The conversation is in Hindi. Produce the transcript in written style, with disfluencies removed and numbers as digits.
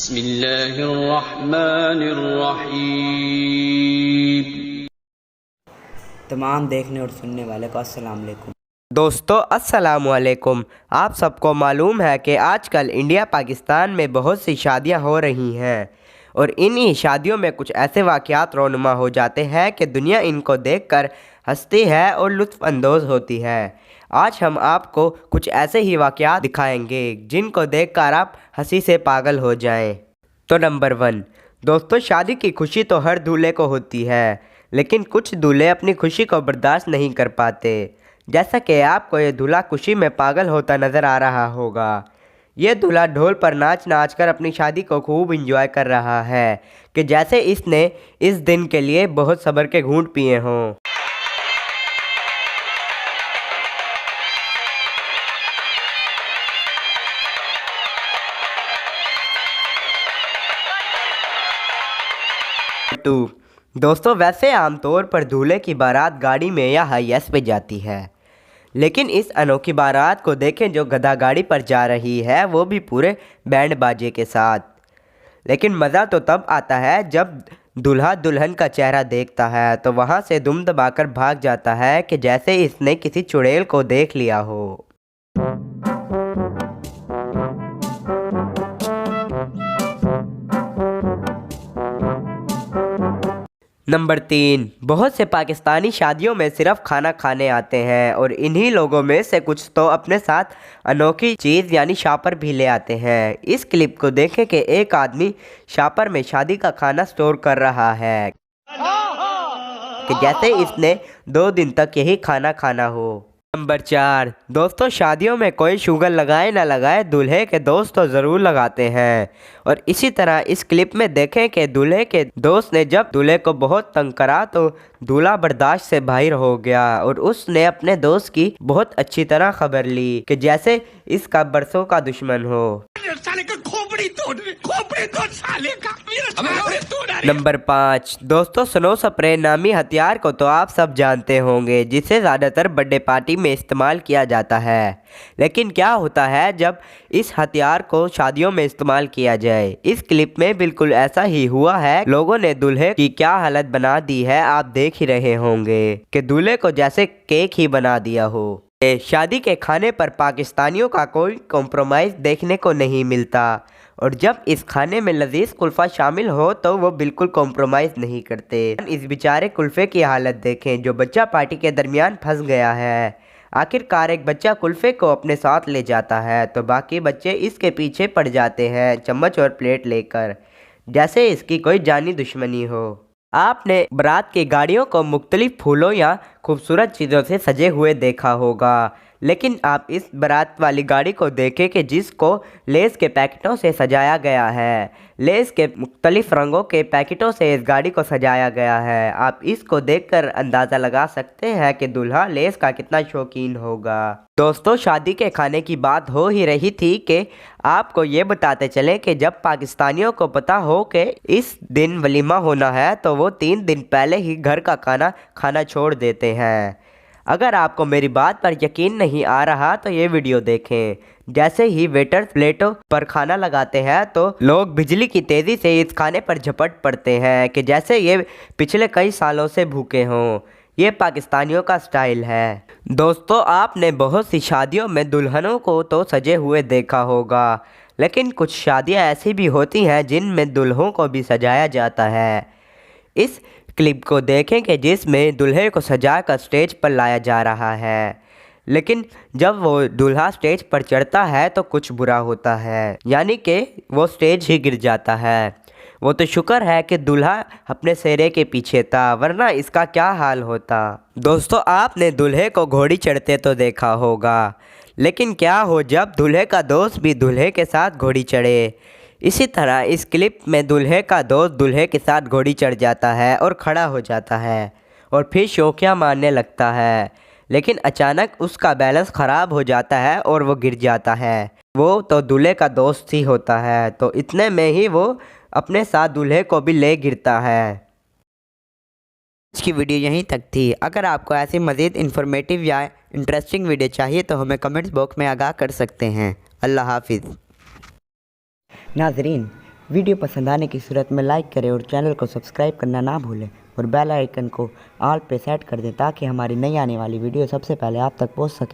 बिस्मिल्लाहिर्रहमानिर्रहीम। तमाम देखने और सुनने वाले को अस्सलाम वालेकुम। दोस्तों अस्सलामुअलैकुम। आप सबको मालूम है कि आजकल इंडिया पाकिस्तान में बहुत सी शादियां हो रही हैं और इन्हीं शादियों में कुछ ऐसे वाक़यात रोनुमा हो जाते हैं कि दुनिया इनको देखकर हंसती है और लुत्फ़ अंदोज़ होती है। आज हम आपको कुछ ऐसे ही वाक़यात दिखाएंगे जिनको देखकर आप हंसी से पागल हो जाएं। तो नंबर 1 दोस्तों, शादी की खुशी तो हर दूल्हे को होती है, लेकिन कुछ दूल्हे अपनी खुशी को बर्दाश्त नहीं कर पाते। जैसा कि आपको ये दूल्हा खुशी में पागल होता नज़र आ रहा होगा। ये दूल्हा ढोल पर नाच नाच कर अपनी शादी को खूब इंजॉय कर रहा है कि जैसे इसने इस दिन के लिए बहुत सब्र के घूंट पिए हों। दोस्तों, वैसे आमतौर पर दूल्हे की बारात गाड़ी में या हाईएस पे जाती है, लेकिन इस अनोखी बारात को देखें जो गधा गाड़ी पर जा रही है, वो भी पूरे बैंड बाजे के साथ। लेकिन मज़ा तो तब आता है जब दूल्हा दुल्हन का चेहरा देखता है तो वहाँ से दुम दबाकर भाग जाता है कि जैसे इसने किसी चुड़ैल को देख लिया हो। नंबर 3, बहुत से पाकिस्तानी शादियों में सिर्फ खाना खाने आते हैं और इन्हीं लोगों में से कुछ तो अपने साथ अनोखी चीज़ यानी शापर भी ले आते हैं। इस क्लिप को देखें कि एक आदमी शापर में शादी का खाना स्टोर कर रहा है कि जैसे इसने 2 दिन तक यही खाना खाना हो। नंबर 4 दोस्तों, शादियों में कोई शुगर लगाए ना लगाए, दूल्हे के दोस्त तो ज़रूर लगाते हैं। और इसी तरह इस क्लिप में देखें कि दूल्हे के दोस्त ने जब दूल्हे को बहुत तंग करा तो दूल्हा बर्दाश्त से बाहर हो गया और उसने अपने दोस्त की बहुत अच्छी तरह खबर ली कि जैसे इसका बरसों का दुश्मन हो। नंबर 5 दोस्तों, स्नो स्प्रे नामी हथियार को तो आप सब जानते होंगे, जिसे ज़्यादातर बर्थडे पार्टी में इस्तेमाल किया जाता है। लेकिन क्या होता है जब इस हथियार को शादियों में इस्तेमाल किया जाए? इस क्लिप में बिल्कुल ऐसा ही हुआ है। लोगों ने दूल्हे की क्या हालत बना दी है, आप देख ही रहे होंगे कि दूल्हे को जैसे केक ही बना दिया हो। शादी के खाने पर पाकिस्तानियों का कोई कॉम्प्रोमाइज़ देखने को नहीं मिलता और जब इस खाने में लजीज कुल्फ़ा शामिल हो तो वो बिल्कुल कॉम्प्रोमाइज़ नहीं करते। इस बेचारे कुल्फ़े की हालत देखें जो बच्चा पार्टी के दरमियान फंस गया है। आखिरकार एक बच्चा कुल्फ़े को अपने साथ ले जाता है तो बाकी बच्चे इसके पीछे पड़ जाते हैं चम्मच और प्लेट लेकर, जैसे इसकी कोई जानी दुश्मनी हो। आपने बारात की गाड़ियों को मुख्तलिफ फूलों या खूबसूरत चीज़ों से सजे हुए देखा होगा, लेकिन आप इस बारात वाली गाड़ी को देखें कि जिसको लेस के पैकेटों से सजाया गया है। लेस के मुख्तलिफ रंगों के पैकेटों से इस गाड़ी को सजाया गया है। आप इसको देखकर अंदाज़ा लगा सकते हैं कि दूल्हा लेस का कितना शौकीन होगा। दोस्तों, शादी के खाने की बात हो ही रही थी कि आपको ये बताते चलें कि जब पाकिस्तानियों को पता हो कि इस दिन वलीमा होना है तो वो 3 दिन पहले ही घर का खाना खाना छोड़ देते हैं। अगर आपको मेरी बात पर यकीन नहीं आ रहा तो ये वीडियो देखें। जैसे ही वेटर प्लेटों पर खाना लगाते हैं तो लोग बिजली की तेज़ी से इस खाने पर झपट पड़ते हैं कि जैसे ये पिछले कई सालों से भूखे हों। ये पाकिस्तानियों का स्टाइल है। दोस्तों, आपने बहुत सी शादियों में दुल्हनों को तो सजे हुए देखा होगा, लेकिन कुछ शादियां ऐसी भी होती हैं जिनमें दुल्हों को भी सजाया जाता है। इस क्लिप को देखें कि जिसमें दूल्हे को सजाकर स्टेज पर लाया जा रहा है, लेकिन जब वो दूल्हा स्टेज पर चढ़ता है तो कुछ बुरा होता है, यानी कि वो स्टेज ही गिर जाता है। वो तो शुक्र है कि दूल्हा अपने सेहरे के पीछे था, वरना इसका क्या हाल होता। दोस्तों, आपने दूल्हे को घोड़ी चढ़ते तो देखा होगा, लेकिन क्या हो जब दूल्हे का दोस्त भी दूल्हे के साथ घोड़ी चढ़े। इसी तरह इस क्लिप में दूल्हे का दोस्त दूल्हे के साथ घोड़ी चढ़ जाता है और खड़ा हो जाता है और फिर शौकिया मारने लगता है, लेकिन अचानक उसका बैलेंस ख़राब हो जाता है और वो गिर जाता है। वो तो दूल्हे का दोस्त ही होता है, तो इतने में ही वो अपने साथ दूल्हे को भी ले गिरता है। आज की वीडियो यहीं तक थी। अगर आपको ऐसी मज़ीद इन्फॉर्मेटिव या इंटरेस्टिंग वीडियो चाहिए तो हमें कमेंट्स बॉक्स में आगाह कर सकते हैं। अल्लाह हाफिज़। नाज़रीन, वीडियो पसंद आने की सूरत में लाइक करें और चैनल को सब्सक्राइब करना ना भूलें और बेल आइकन को ऑल पे सेट कर दें ताकि हमारी नई आने वाली वीडियो सबसे पहले आप तक पहुंच सके।